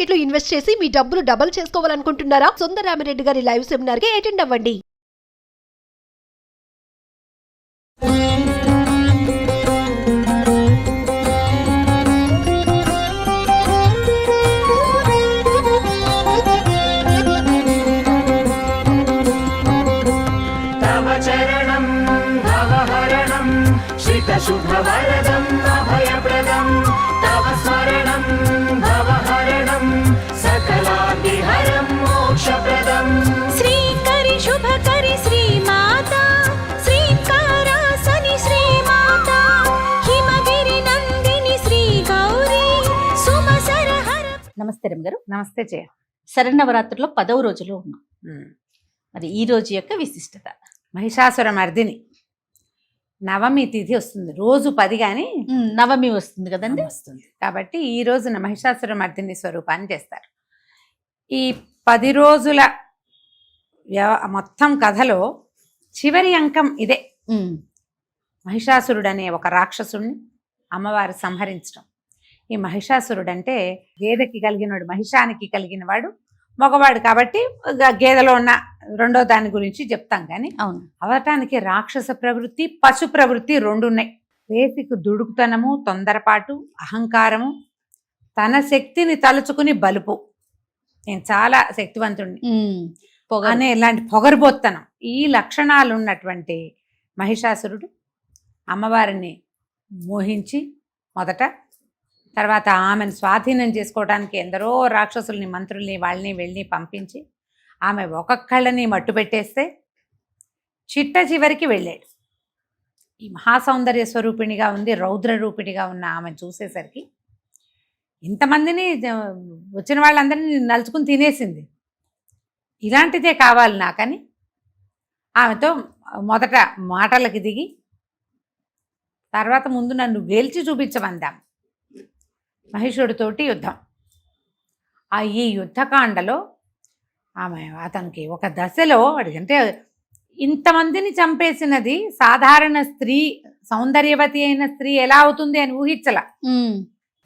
Market లో invest చేసి మీ డబ్బులు డబుల్ చేసుకోవాలనుకుంటున్నారా? సుందరరామిరెడ్డి గారి లైవ్ సెమినార్ కి అటెండ్ అవ్వండి. शुभवरदं अभयप्रदं तव स्मरणं भवहरणं सकलाभिहरं मोक्षप्रदं श्रीकरि शुभकरि श्रीमाता श्रीकारासनि श्रीमाता हिमगिरि नन्दिनि श्रीगौरी सुमसरहर. నమస్తే రమగారు. నమస్తే జయ. శరన్నవరాత్రుల్లో 10వ రోజులో ఉన్నాం. మరి ఈ రోజు యొక్క విశిష్టత మహిషాసుర మర్దిని నవమి తిథి వస్తుంది. రోజు 10 కానీ నవమి వస్తుంది కదండి, వస్తుంది కాబట్టి ఈ రోజున మహిషాసుర మర్దిని స్వరూపాన్ని చేస్తారు. ఈ 10 రోజుల మొత్తం కథలో చివరి అంకం ఇదే. మహిషాసురుడు అనే ఒక రాక్షసుడిని అమ్మవారు సంహరించడం. ఈ మహిషాసురుడు అంటే గేదెకి కలిగినవాడు, మహిషానికి కలిగిన వాడు మగవాడు కాబట్టి గేదెలో ఉన్న రెండో దాని గురించి చెప్తాం. కానీ అవును, అవటానికి రాక్షస ప్రవృత్తి, పశు ప్రవృత్తి 2 ఉన్నాయి. బేసిక్ దుడుకుతనము, తొందరపాటు, అహంకారము, తన శక్తిని తలుచుకుని బలుపు, నేను చాలా శక్తివంతుడిని అనే ఇలాంటి పొగరుబోత్తనం, ఈ లక్షణాలు ఉన్నటువంటి మహిషాసురుడు అమ్మవారిని మోహించి మొదట, తర్వాత ఆమెను స్వాధీనం చేసుకోవడానికి ఎందరో రాక్షసుల్ని, మంత్రుల్ని, వాళ్ళని వెళ్ళి పంపించి ఆమె ఒక్కొక్కళ్ళని మట్టు పెట్టేస్తే చిట్ట చివరికి వెళ్ళాడు. ఈ మహాసౌందర్య స్వరూపిణిగా ఉంది, రౌద్ర రూపిణిగా ఉన్న ఆమెను చూసేసరికి ఇంతమందిని వచ్చిన వాళ్ళందరినీ నలుచుకుని తినేసింది. ఇలాంటిదే కావాలి నాకని ఆమెతో మొదట మాటలకి దిగి తర్వాత ముందు నన్ను గెలిచి చూపించమందాం మహిషుడితోటి యుద్ధం. ఈ యుద్ధకాండలో ఆమె అతనికి ఒక దశలో అంటే ఇంతమందిని చంపేసినది సాధారణ స్త్రీ, సౌందర్యవతి అయిన స్త్రీ ఎలా అవుతుంది అని ఊహించలా.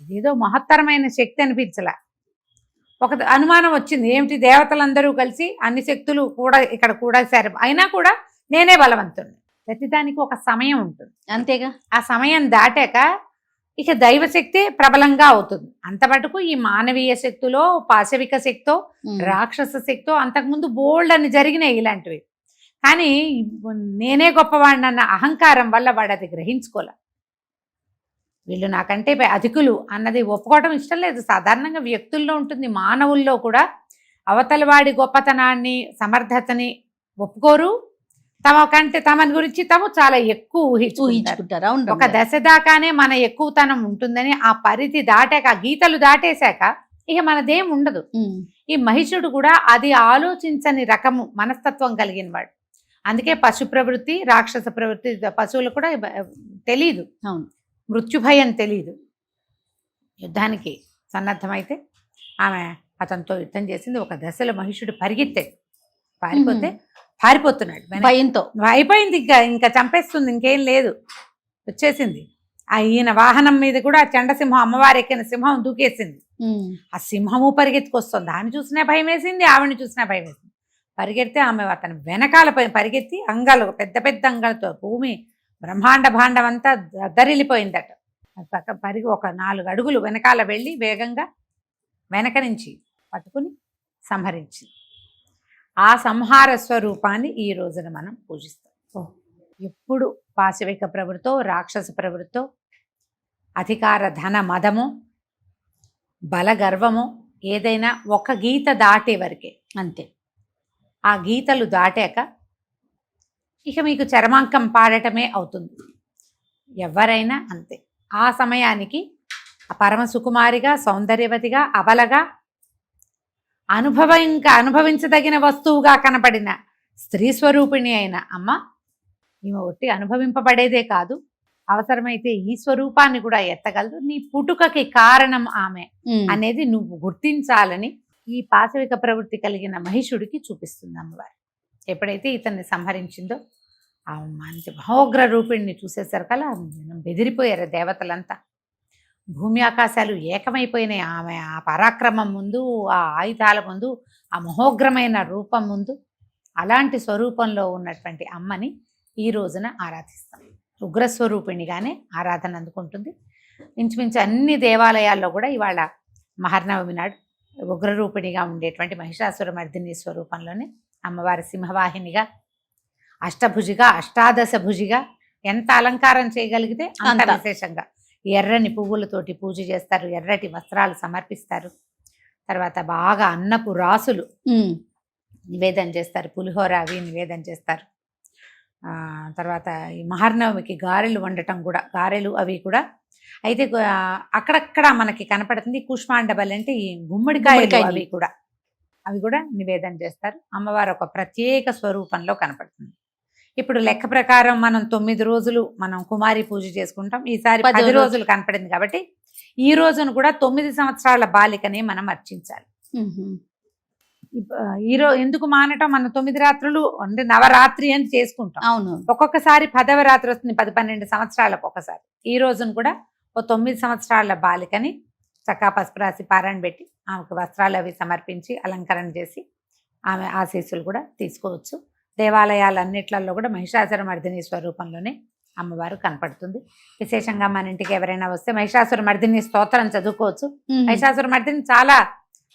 ఇదేదో మహత్తరమైన శక్తి అనిపించలా. ఒక అనుమానం వచ్చింది, ఏమిటి దేవతలందరూ కలిసి అన్ని శక్తులు కూడా ఇక్కడ కూడా సరే, అయినా కూడా నేనే బలవంతుడిని. ప్రతిదానికి ఒక సమయం ఉంటుంది అంతేగా. ఆ సమయం దాటాక ఇక దైవశక్తి ప్రబలంగా అవుతుంది. అంత మటుకు ఈ మానవీయ శక్తిలో పాశవిక శక్తో రాక్షస శక్తో అంతకుముందు బోల్డ్ అని జరిగినాయి ఇలాంటివి. కానీ నేనే గొప్పవాడిని అన్న అహంకారం వల్ల వాడు అది గ్రహించుకోలే. వీళ్ళు నాకంటే అధికులు అన్నది ఒప్పుకోవడం ఇష్టం లేదు. సాధారణంగా వ్యక్తుల్లో ఉంటుంది, మానవుల్లో కూడా అవతలవాడి గొప్పతనాన్ని, సమర్థతని ఒప్పుకోరు. తమ కంటే తమని గురించి తాము చాలా ఎక్కువ ఊహించుకుంటారు. ఒక దశ దాకానే మన ఎక్కువతనం ఉంటుందని, ఆ పరిధి దాటాక, ఆ గీతలు దాటేశాక ఇక మనదేం ఉండదు. ఈ మహిషుడు కూడా అది ఆలోచించని రకము మనస్తత్వం కలిగిన వాడు. అందుకే పశు ప్రవృత్తి, రాక్షస ప్రవృత్తి, పశువులు కూడా తెలీదు, మృత్యు భయం తెలీదు. యుద్ధానికి సన్నద్ధమైతే ఆమె అతనితో యుద్ధం చేసింది. ఒక దశలో మహిషుడు పరిగెత్తాడు, పారిపోతున్నాడు భయంతో. అయిపోయింది, ఇంకా చంపేస్తుంది, ఇంకేం లేదు, వచ్చేసింది. ఈయన వాహనం మీద కూడా చండసింహం, అమ్మవారి ఎక్కిన సింహం దూకేసింది. ఆ సింహము పరిగెత్తుకొస్తుంది. ఆమె చూసినా భయం వేసింది, ఆవిడని చూసినా భయం వేసింది. పరిగెడితే ఆమె అతని వెనకాల పరిగెత్తి అంగాలు, పెద్ద పెద్ద అంగాలతో భూమి బ్రహ్మాండ భాండం అంతా దరిల్లిపోయిందట. ఒక 4 అడుగులు వెనకాల వెళ్ళి వేగంగా వెనక నుంచి పట్టుకుని సంహరించింది. ఆ సంహార స్వరూపాన్ని ఈ రోజున మనం పూజిస్తాం. ఎప్పుడు పాశవిక ప్రవృత్తో, రాక్షస ప్రవృత్తో, అధికార ధన మదము, బల గర్వము ఏదైనా ఒక గీత దాటే వరకే అంతే. ఆ గీతలు దాటాక ఇక మీకు చరమాంకం పాడటమే అవుతుంది. ఎవరైనా అంతే. ఆ సమయానికి పరమ సుకుమారిగా, సౌందర్యవతిగా, అబలగా, అనుభవించదగిన వస్తువుగా కనపడిన స్త్రీ స్వరూపిణి అయిన అమ్మ ఈమె ఒట్టి అనుభవింపబడేదే కాదు, అవసరమైతే ఈ స్వరూపాన్ని కూడా ఎత్తగలదు. నీ పుట్టుకకి కారణం ఆమె అనేది నువ్వు గుర్తించాలని ఈ పాశవిక ప్రవృత్తి కలిగిన మహిషుడికి చూపిస్తుంది అమ్మవారు. ఎప్పుడైతే ఇతన్ని సంహరించిందో ఆ మంచి మహోగ్ర రూపిణిని చూసేసరికల్లా బెదిరిపోయారు దేవతలంతా. భూమి ఆకాశాలు ఏకమైపోయినాయి ఆమె ఆ పరాక్రమం ముందు, ఆ ఆయుధాల ముందు, ఆ మహోగ్రమైన రూపం ముందు. అలాంటి స్వరూపంలో ఉన్నటువంటి అమ్మని ఈ రోజున ఆరాధిస్తాం. ఉగ్రస్వరూపిణిగానే ఆరాధన అందుకుంటుంది. ఇంచుమించు అన్ని దేవాలయాల్లో కూడా ఇవాళ మహర్నవమి నాడు ఉగ్రరూపిణిగా ఉండేటువంటి మహిషాసురమర్దిని స్వరూపంలోనే అమ్మవారి సింహవాహినిగా, అష్టభుజిగా, అష్టాదశ భుజిగా ఎంత అలంకారం చేయగలిగితే అంత అంత. విశేషంగా ఎర్రని పువ్వులతోటి పూజ చేస్తారు, ఎర్రటి వస్త్రాలు సమర్పిస్తారు. తర్వాత బాగా అన్నపు రాసులు నివేదన చేస్తారు, పులిహోర అవి నివేదన చేస్తారు. తర్వాత ఈ మహర్నవమికి గారెలు వండటం కూడా, గారెలు అవి కూడా. అయితే అక్కడక్కడ మనకి కనపడుతుంది కూష్మాండబలి అంటే ఈ గుమ్మడికాయలు, అవి కూడా నివేదన చేస్తారు. అమ్మవారు ఒక ప్రత్యేక స్వరూపంలో కనపడుతుంది. ఇప్పుడు లెక్క ప్రకారం మనం 9 రోజులు మనం కుమారి పూజ చేసుకుంటాం. ఈసారి 10 రోజులు కనపడింది కాబట్టి ఈ రోజును కూడా 9 సంవత్సరాల బాలికనే మనం అర్చించాలి. ఎందుకు మానటం, మనం 9 రాత్రులు అంటే నవరాత్రి అని చేసుకుంటాం. అవును. ఒక్కొక్కసారి 10వ రాత్రి వస్తుంది, 10-12 సంవత్సరాలకు ఒకసారి. ఈ రోజును కూడా ఓ 9 సంవత్సరాల బాలికని చక్కా పసుపు రాసి పారాయణ పెట్టి ఆమెకు వస్త్రాలు అవి సమర్పించి అలంకరణ చేసి ఆమె ఆశీస్సులు కూడా తీసుకోవచ్చు. దేవాలయాలన్నిట్లలో కూడా మహిషాసురమర్దిని స్వరూపంలోనే అమ్మవారు కనపడుతుంది. విశేషంగా మన ఇంటికి ఎవరైనా వస్తే మహిషాసురమర్దిని స్తోత్రం చదువుకోవచ్చు. మహిషాసురమర్దిని చాలా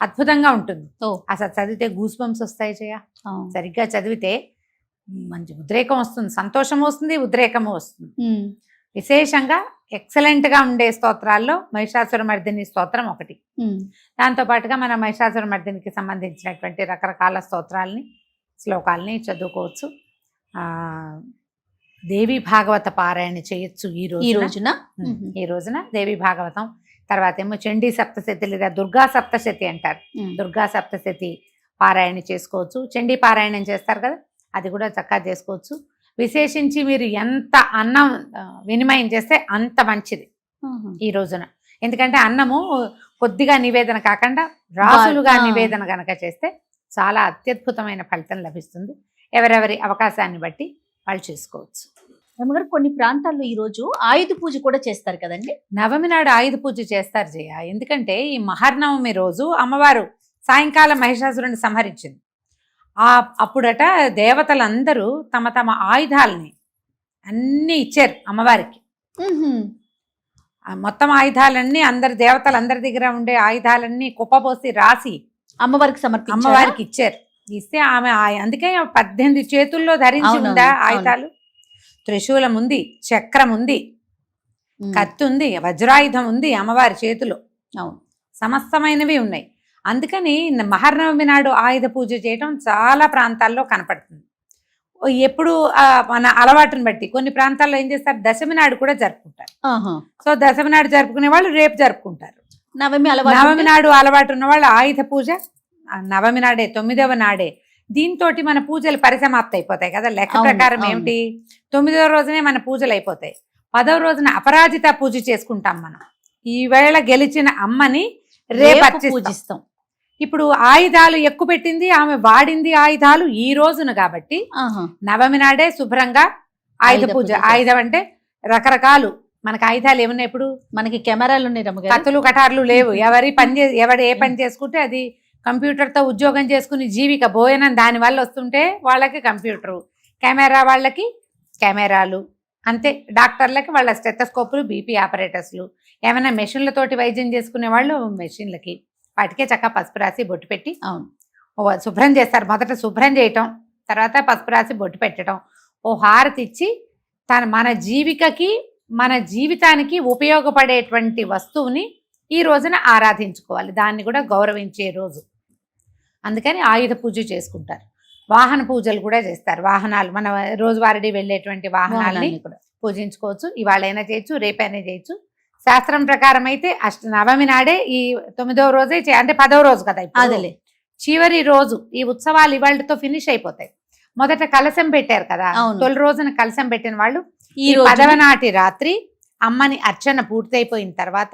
అద్భుతంగా ఉంటుంది. అసలు చదివితే గూస్ బంప్స్ వస్తాయి చేయ. సరిగ్గా చదివితే మంచి ఉద్రేకం వస్తుంది, సంతోషం వస్తుంది, ఉద్రేకము వస్తుంది. విశేషంగా ఎక్సలెంట్గా ఉండే స్తోత్రాల్లో మహిషాసురమర్దిని స్తోత్రం ఒకటి. దాంతోపాటుగా మన మహిషాసురమర్దినికి సంబంధించినటువంటి రకరకాల స్తోత్రాలని, శ్లోకాలని చదువుకోవచ్చు. దేవి భాగవత పారాయణ చేయొచ్చు ఈ రోజున దేవి భాగవతం. తర్వాత ఏమో చండీ సప్తశతి లేదా దుర్గా సప్తశతి అంటారు. దుర్గా సప్తశతి పారాయణ చేసుకోవచ్చు. చండీ పారాయణం చేస్తారు కదా, అది కూడా చక్కగా చేసుకోవచ్చు. విశేషించి మీరు ఎంత అన్నం వినిమయం చేస్తే అంత మంచిది ఈ రోజున. ఎందుకంటే అన్నము కొద్దిగా నివేదన కాకుండా రాసులుగా నివేదన గనక చేస్తే చాలా అత్యద్భుతమైన ఫలితం లభిస్తుంది. ఎవరెవరి అవకాశాన్ని బట్టి వాళ్ళు చేసుకోవచ్చు. అమ్మగారు, కొన్ని ప్రాంతాల్లో ఈ రోజు ఆయుధ పూజ కూడా చేస్తారు కదండి. నవమి నాడు ఆయుధ పూజ చేస్తారు జయ. ఎందుకంటే ఈ మహర్నవమి రోజు అమ్మవారు సాయంకాలం మహిషాసురుని సంహరించింది. అప్పుడట దేవతలందరూ తమ తమ ఆయుధాలని అన్నీ ఇచ్చారు అమ్మవారికి. మొత్తం ఆయుధాలన్నీ దేవతలందరి దగ్గర ఉండే ఆయుధాలన్నీ కుప్పపోసి రాసి అమ్మవారికి ఇచ్చారు. ఇస్తే ఆమె అందుకే 18 చేతుల్లో ధరించి ఉందా ఆయుధాలు. త్రిశూలం ఉంది, చక్రం ఉంది, కత్తి ఉంది, వజ్రాయుధం ఉంది అమ్మవారి చేతిలో. సమస్తమైనవి ఉన్నాయి. అందుకని మహర్నవమి నాడు ఆయుధ పూజ చేయటం చాలా ప్రాంతాల్లో కనపడుతుంది. ఎప్పుడు మన అలవాటుని బట్టి కొన్ని ప్రాంతాల్లో ఏం చేస్తారు, దశమి నాడు కూడా జరుపుకుంటారు. సో దశమి నాడు జరుపుకునే వాళ్ళు రేపు జరుపుకుంటారు. నవమి నాడు అలవాటు ఉన్న వాళ్ళు ఆయుధ పూజ నవమి నాడే, 9వ నాడే. దీంతో మన పూజలు పరిసమాప్తి అయిపోతాయి కదా. లెక్క ప్రకారం ఏమిటి, 9వ రోజునే మన పూజలు అయిపోతాయి. 10వ రోజున అపరాజిత పూజ చేసుకుంటాం మనం. ఈవేళ గెలిచిన అమ్మని రేపు పూజిస్తాం. ఇప్పుడు ఆయుధాలు ఎక్కువ పెట్టింది ఆమె, వాడింది ఆయుధాలు ఈ రోజున కాబట్టి నవమి నాడే శుభ్రంగా ఆయుధ పూజ. ఆయుధం అంటే రకరకాలు మనకి ఆయుధాలు ఏమున్నాయి. ఇప్పుడు మనకి కెమెరాలు ఉన్నాయి, కత్తులు కటార్లు లేవు. ఎవడు ఏ పని చేసుకుంటే అది కంప్యూటర్తో ఉద్యోగం చేసుకుని జీవిక భోజనం దానివల్ల వస్తుంటే వాళ్ళకి కంప్యూటరు, కెమెరా వాళ్ళకి కెమెరాలు, అంతే. డాక్టర్లకి వాళ్ళ స్టెథోస్కోపులు, బీపీ ఆపరేటర్స్లు, ఏమైనా మెషిన్లతోటి వైద్యం చేసుకునే వాళ్ళు మెషిన్లకి. వాటికే చక్కగా పసుపు రాసి బొట్టు పెట్టి శుభ్రం చేస్తారు. మొదట శుభ్రం చేయటం, తర్వాత పసుపు రాసి బొట్టు పెట్టడం, ఓ హారతి ఇచ్చి మన జీవికకి మన జీవితానికి ఉపయోగపడేటువంటి వస్తువుని ఈ రోజున ఆరాధించుకోవాలి. దాన్ని కూడా గౌరవించే రోజు. అందుకని ఆయుధ పూజ చేసుకుంటారు. వాహన పూజలు కూడా చేస్తారు. వాహనాలు మన రోజువారీ వెళ్ళేటువంటి వాహనాలని కూడా పూజించుకోవచ్చు. ఇవాళైనా చేయొచ్చు, రేపైనా చేయొచ్చు. శాస్త్రం ప్రకారం అయితే నవమి నాడే ఈ 9వ రోజే అంటే 10వ రోజు కదా అదేలే చివరి రోజు. ఈ ఉత్సవాలు ఇవాళతో ఫినిష్ అయిపోతాయి. మొదట కలశం పెట్టారు కదా, తొలి రోజున కలశం పెట్టిన వాళ్ళు ఈ 10వ నాటి రాత్రి అమ్మని అర్చన పూర్తయిపోయిన తర్వాత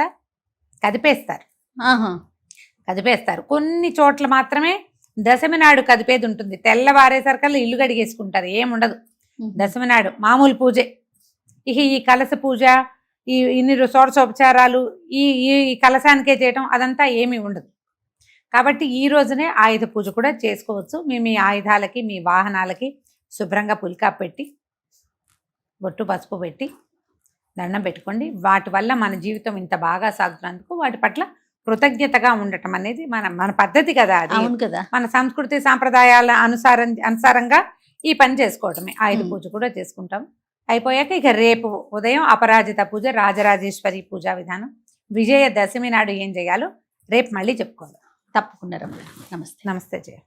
కదిపేస్తారు. కొన్ని చోట్ల మాత్రమే దశమి నాడు కదిపేది ఉంటుంది. తెల్లవారేసరికల్లా ఇల్లు గడిగేసుకుంటారు, ఏముండదు. దశమి నాడు మామూలు పూజే. ఇక ఈ కలశ పూజ, ఇన్ని షోడశోపచారాలు ఈ ఈ కలశానికే చేయటం అదంతా ఏమీ ఉండదు. కాబట్టి ఈ రోజునే ఆయుధ పూజ కూడా చేసుకోవచ్చు. మీ ఆయుధాలకి మీ వాహనాలకి శుభ్రంగా పులికా పెట్టి బొట్టు పసుపు పెట్టి దండం పెట్టుకోండి. వాటి వల్ల మన జీవితం ఇంత బాగా సాగుతున్నందుకు వాటి పట్ల కృతజ్ఞతగా ఉండటం అనేది మన పద్ధతి కదా. అది అవును కదా. మన సంస్కృతి సాంప్రదాయాల అనుసారంగా ఈ పని చేసుకోవటమే. ఆయుధ పూజ కూడా చేసుకుంటాం. అయిపోయాక ఇక రేపు ఉదయం అపరాజిత పూజ, రాజరాజేశ్వరి పూజా విధానం, విజయదశమి నాడు ఏం చేయాలో రేపు మళ్ళీ చెప్పుకోవాలి. తప్పకుండా రమ్య. నమస్తే. నమస్తే జయ.